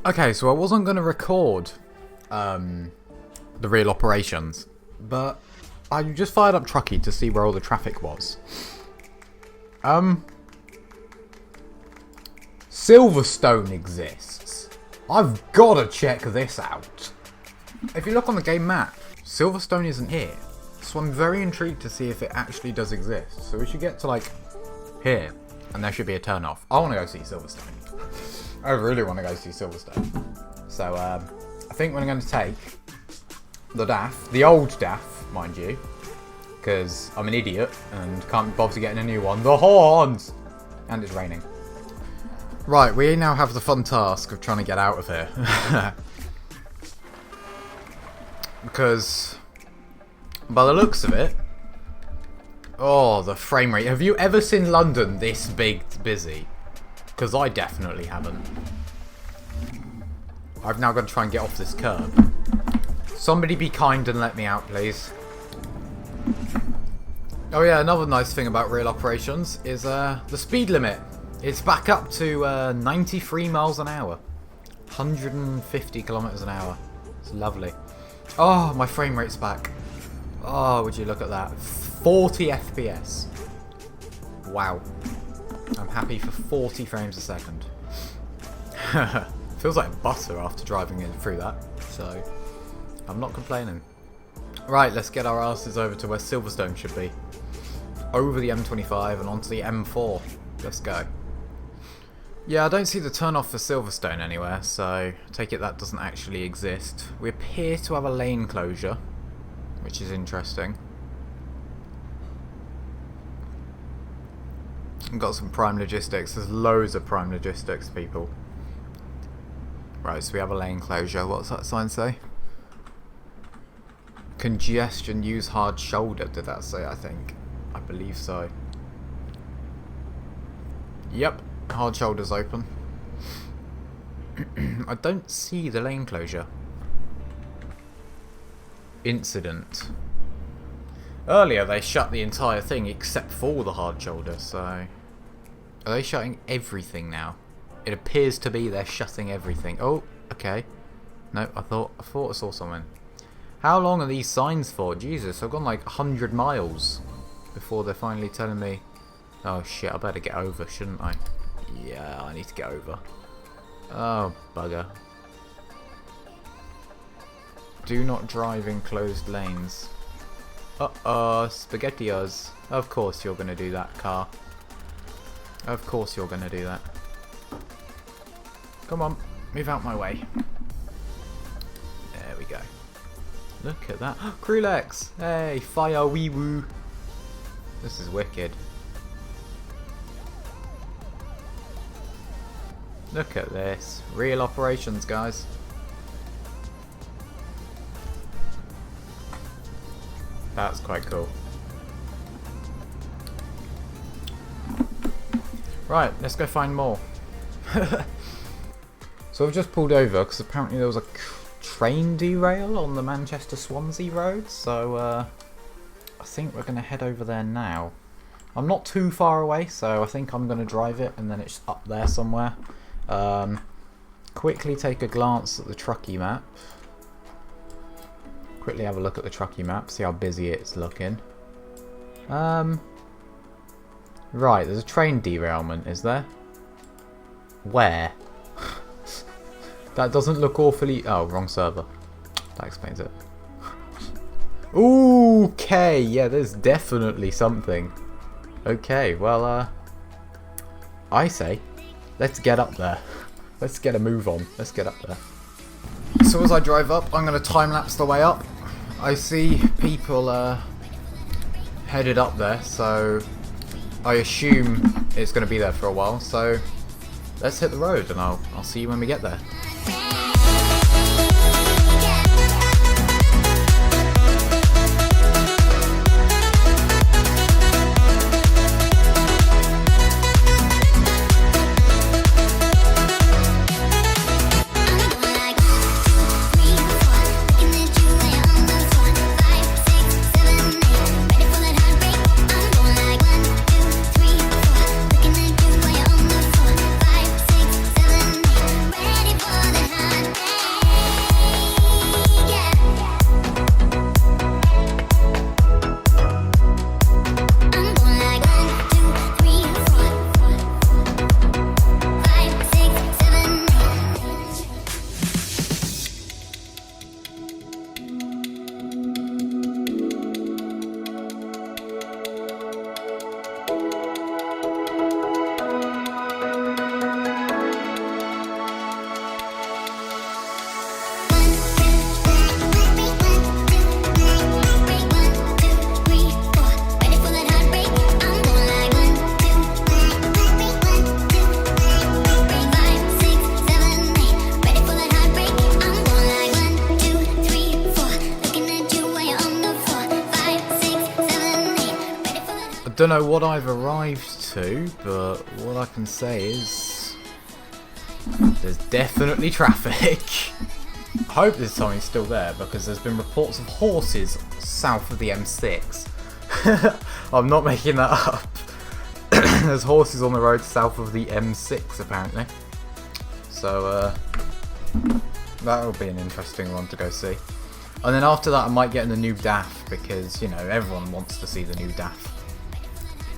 Okay, so I wasn't going to record the real operations, but I just fired up Truckee to see where all the traffic was. Silverstone exists. I've got to check this out. If you look on the game map, Silverstone isn't here. So I'm very intrigued to see if it actually does exist. So we should get to like here, and there should be a turn off. I want to go see Silverstone. I really want to go see Silverstone. So I think we're going to take the DAF, the old DAF, mind you, because I'm an idiot and can't be bothered to getting a new one. The horns! And it's raining. Right, we now have the fun task of trying to get out of here. Because, by the looks of it, oh, the frame rate. Have you ever seen London this busy? Because I definitely haven't. I've now got to try and get off this curb. Somebody be kind and let me out, please. Oh yeah, another nice thing about real operations is the speed limit. It's back up to 93 miles an hour. 150 kilometers an hour. It's lovely. Oh, my frame rate's back. Oh, would you look at that. 40 FPS. Wow. I'm happy for 40 frames a second. Feels like butter after driving it through that. So, I'm not complaining. Right, let's get our asses over to where Silverstone should be. Over the M25 and onto the M4. Let's go. Yeah, I don't see the turn off for Silverstone anywhere, so I take it that doesn't actually exist. We appear to have a lane closure, which is interesting. We've got some prime logistics. There's loads of prime logistics, people. Right, so we have a lane closure. What's that sign say? Congestion, use hard shoulder, did that say, I think? I believe so. Yep, hard shoulder's open. I don't see the lane closure. Incident. Earlier they shut the entire thing except for the hard shoulder, so... Are they shutting everything now? It appears to be they're shutting everything. Oh, okay. No, I thought I saw something. How long are these signs for? Jesus, I've gone like 100 miles before they're finally telling me, oh shit, I better get over, shouldn't I? Yeah, I need to get over. Oh, bugger. Do not drive in closed lanes. Uh-oh, SpaghettiOs. Of course you're going to do that, car. Of course you're going to do that. Come on, move out my way. There we go. Look at that. Krullex! Hey, fire wee woo. This is wicked. Look at this. Real operations, guys. That's quite cool. Right, let's go find more. So I've just pulled over because apparently there was a train derail on the Manchester-Swansea road, so I think we're going to head over there now. I'm not too far away, so I think I'm going to drive it and then it's up there somewhere. Quickly take a glance at the Truckee map. Quickly have a look at the Truckee map, see how busy it's looking. Right, there's a train derailment, is there? Where? That doesn't look awfully... Oh, wrong server. That explains it. Okay, yeah, there's definitely something. Okay, well, I say, let's get up there. Let's get a move on. Let's get up there. So as I drive up, I'm going to time-lapse the way up. I see people headed up there, so I assume it's going to be there for a while. So let's hit the road, and I'll see you when we get there. Ready for don't know what I've arrived to, but what I can say is there's definitely traffic. I hope this time he's still there, because there's been reports of horses south of the M6. I'm not making that up. There's horses on the road south of the M6 apparently. So that'll be an interesting one to go see. And then after that I might get in the new DAF, because, you know, everyone wants to see the new DAF.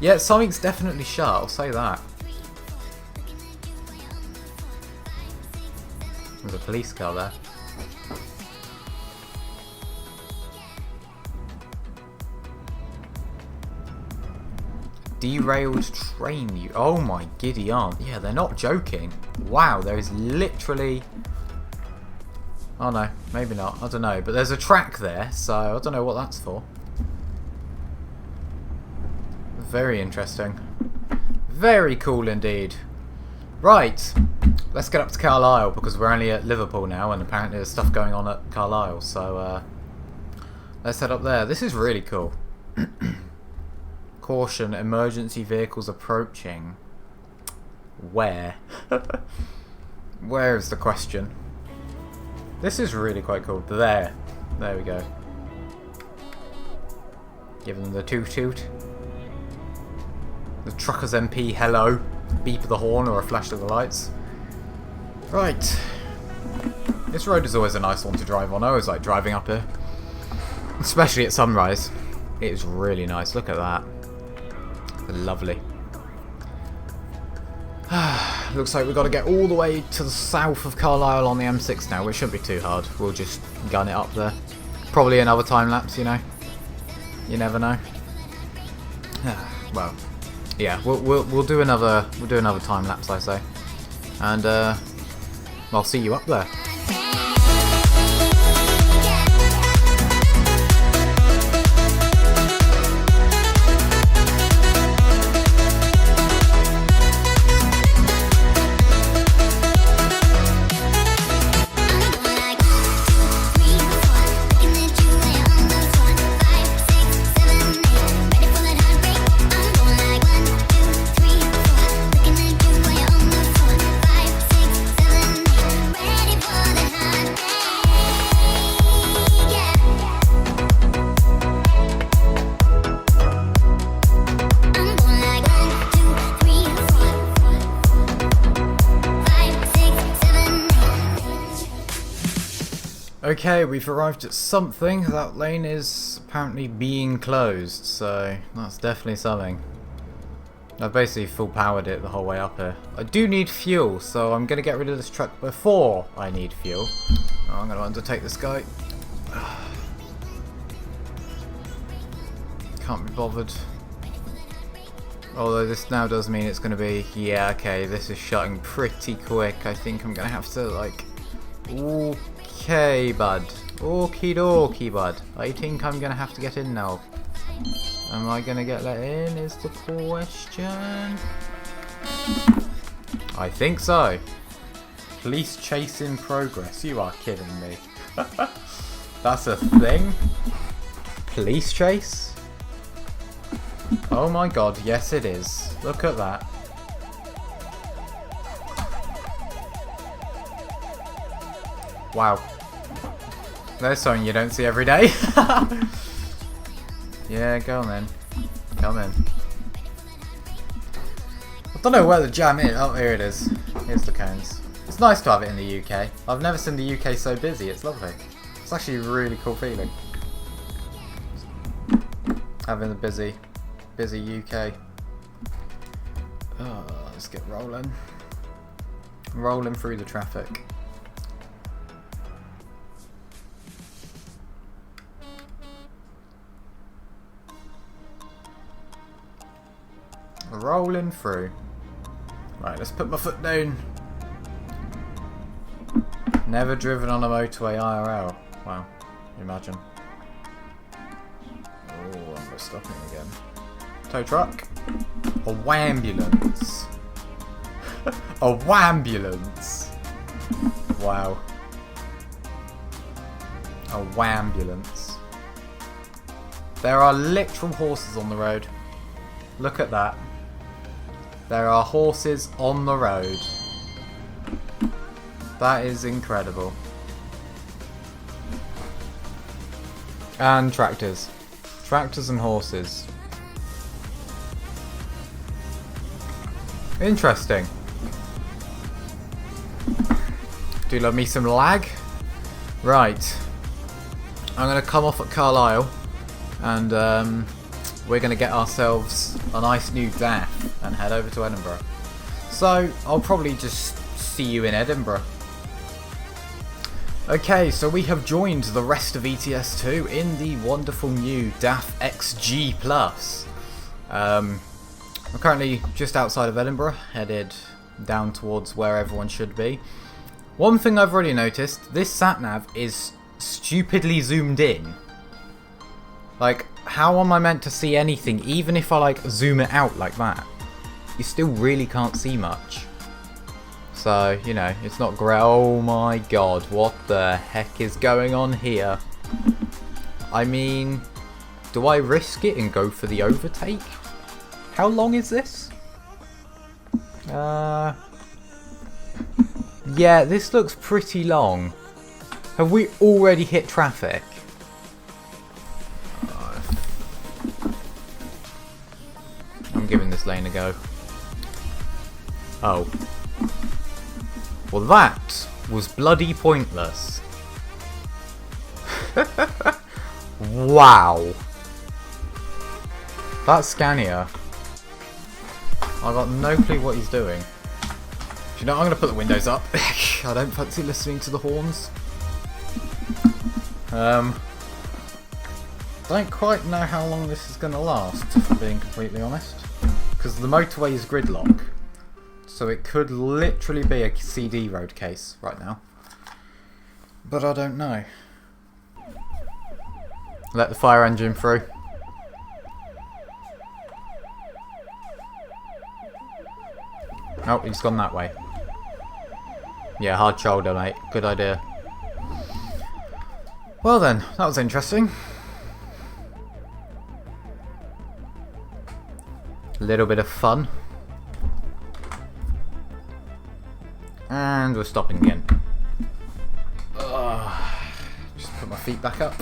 Yeah, something's definitely shut, I'll say that. There's a police car there. Derailed train. Oh my giddy aunt. Yeah, they're not joking. Wow, there is literally... Oh no, maybe not. I don't know. But there's a track there, so I don't know what that's for. Very interesting. Very cool indeed. Right, let's get up to Carlisle, because we're only at Liverpool now, and apparently there's stuff going on at Carlisle. So let's head up there. This is really cool. Caution, emergency vehicles approaching. Where? Where is the question? This is really quite cool. There we go. Give them the toot toot. The TruckersMP hello. Beep of the horn or a flash of the lights. Right. This road is always a nice one to drive on. I always like driving up here. Especially at sunrise. It is really nice. Look at that. Lovely. Looks like we've got to get all the way to the south of Carlisle on the M6 now, which shouldn't be too hard. We'll just gun it up there. Probably another time lapse, you know. You never know. Well, yeah, we'll do another time lapse, I say, and I'll see you up there. Okay, we've arrived at something. That lane is apparently being closed, so that's definitely something. I've basically full powered it the whole way up here. I do need fuel, so I'm going to get rid of this truck before I need fuel. Oh, I'm going to undertake this guy. Can't be bothered. Although this now does mean it's going to be... Yeah, okay, this is shutting pretty quick. I think I'm going to have to, like... Okay, bud. Okie dokie, bud. I think I'm gonna have to get in now. Am I gonna get let in, is the question? I think so. Police chase in progress. You are kidding me. That's a thing? Police chase? Oh my god, yes it is. Look at that. Wow. There's something you don't see every day. Yeah, go on then. Come in. I don't know where the jam is. Oh, here it is. Here's the cones. It's nice to have it in the UK. I've never seen the UK so busy. It's lovely. It's actually a really cool feeling. Having a busy UK. Oh, let's get rolling. Rolling through the traffic. Rolling through. Right, let's put my foot down. Never driven on a motorway IRL. Wow, imagine. Oh, I'm going stopping again. Tow truck. A wambulance. A wambulance. Wow. A wambulance. There are literal horses on the road. Look at that. There are horses on the road. That is incredible. And tractors. Tractors and horses. Interesting. Do love me some lag. Right. I'm going to come off at Carlisle and we're going to get ourselves a nice new DAF and head over to Edinburgh. So I'll probably just see you in Edinburgh. Okay, so we have joined the rest of ETS2 in the wonderful new DAF XG Plus. I'm currently just outside of Edinburgh, headed down towards where everyone should be. One thing I've already noticed, this sat-nav is stupidly zoomed in. Like, how am I meant to see anything, even if I like zoom it out like that? You still really can't see much. So, you know, it's not great. Oh my god, what the heck is going on here? I mean, do I risk it and go for the overtake? How long is this? Yeah, this looks pretty long. Have we already hit traffic? I'm giving this lane a go. Oh. Well, that was bloody pointless. Wow. That Scania. I got no clue what he's doing. Do you know, I'm going to put the windows up. I don't fancy listening to the horns. Don't quite know how long this is going to last, if I'm being completely honest. Because the motorway is gridlock. So it could literally be a CD road case right now. But I don't know. Let the fire engine through. Oh, he's gone that way. Yeah, hard shoulder, mate. Good idea. Well then, that was interesting. A little bit of fun. And we're stopping again. Just put my feet back up.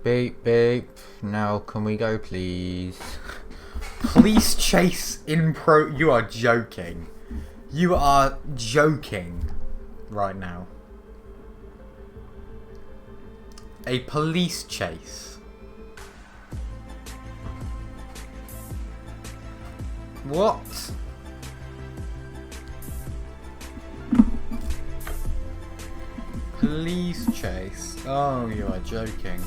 Beep beep. Now can we go please? Police chase in pro. You are joking. You are joking right now. A police chase. What? Police chase. Oh, you are joking.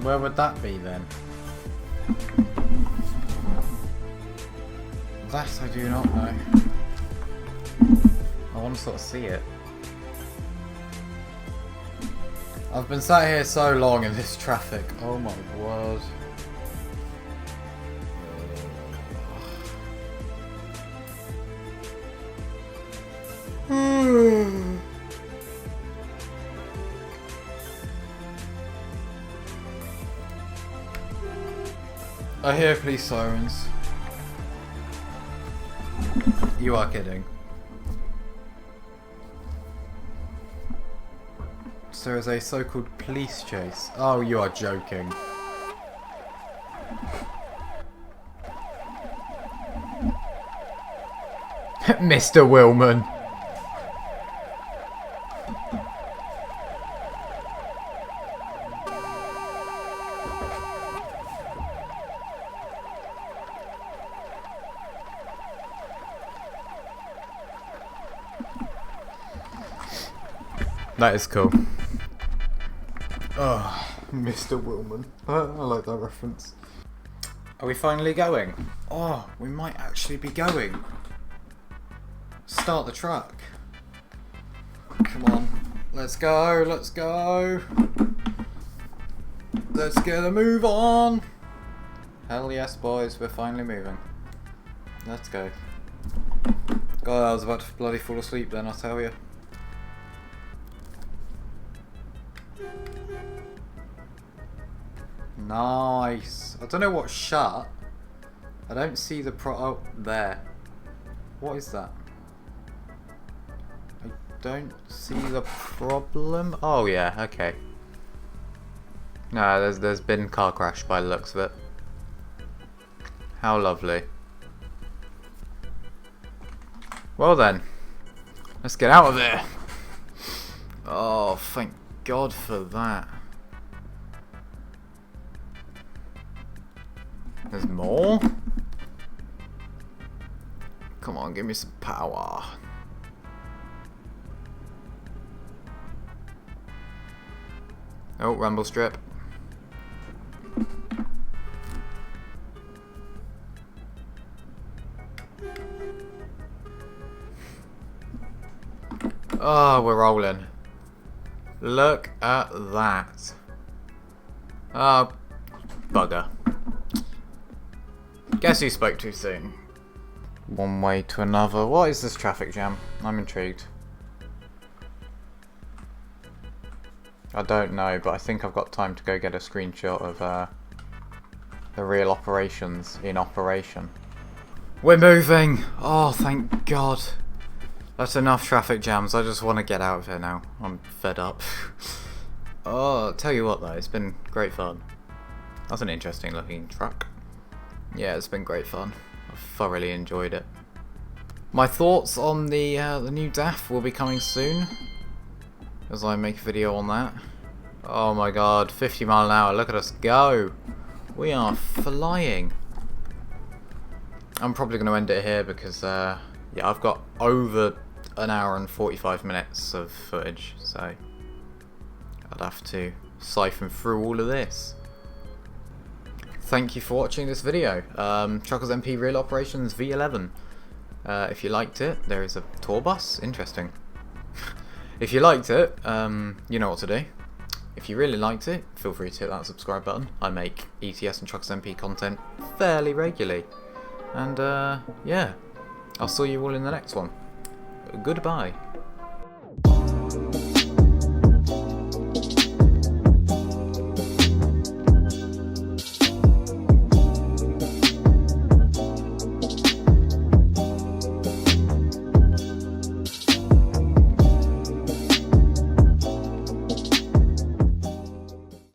Where would that be then? That I do not know. I want to sort of see it. I've been sat here so long in this traffic. Oh my word. I hear police sirens. You are kidding. So there is a so-called police chase. Oh, you are joking. Mr. Willman. That is cool. Oh, Mr. Willman. I like that reference. Are we finally going? Oh, we might actually be going. Start the truck. Come on. Let's go, let's go. Let's get a move on. Hell yes, boys, we're finally moving. Let's go. God, I was about to bloody fall asleep then, I'll tell you. Nice. I don't know what's shut. I don't see the oh, there. What is that? I don't see the problem. Oh yeah, okay. No, there's been car crash by the looks of it. How lovely. Well then, let's get out of there. Oh, thank God for that. There's more? Come on, give me some power. Oh, rumble strip. Oh, we're rolling. Look at that. Oh, bugger. Guess who spoke too soon? One way to another. What is this traffic jam? I'm intrigued. I don't know, but I think I've got time to go get a screenshot of the real operations in operation. We're moving! Oh, thank God. That's enough traffic jams. I just want to get out of here now. I'm fed up. Oh, I'll tell you what though, it's been great fun. That's an interesting looking truck. Yeah, it's been great fun. I've thoroughly enjoyed it. My thoughts on the new DAF will be coming soon, as I make a video on that. Oh my God, 50 mile an hour, look at us go! We are flying. I'm probably going to end it here because, yeah, I've got over an hour and 45 minutes of footage, so I'd have to siphon through all of this. Thank you for watching this video. TruckersMP Real Operations V11. If you liked it, there is a tour bus. Interesting. If you liked it, you know what to do. If you really liked it, feel free to hit that subscribe button. I make ETS and TruckersMP content fairly regularly. And yeah, I'll see you all in the next one. Goodbye.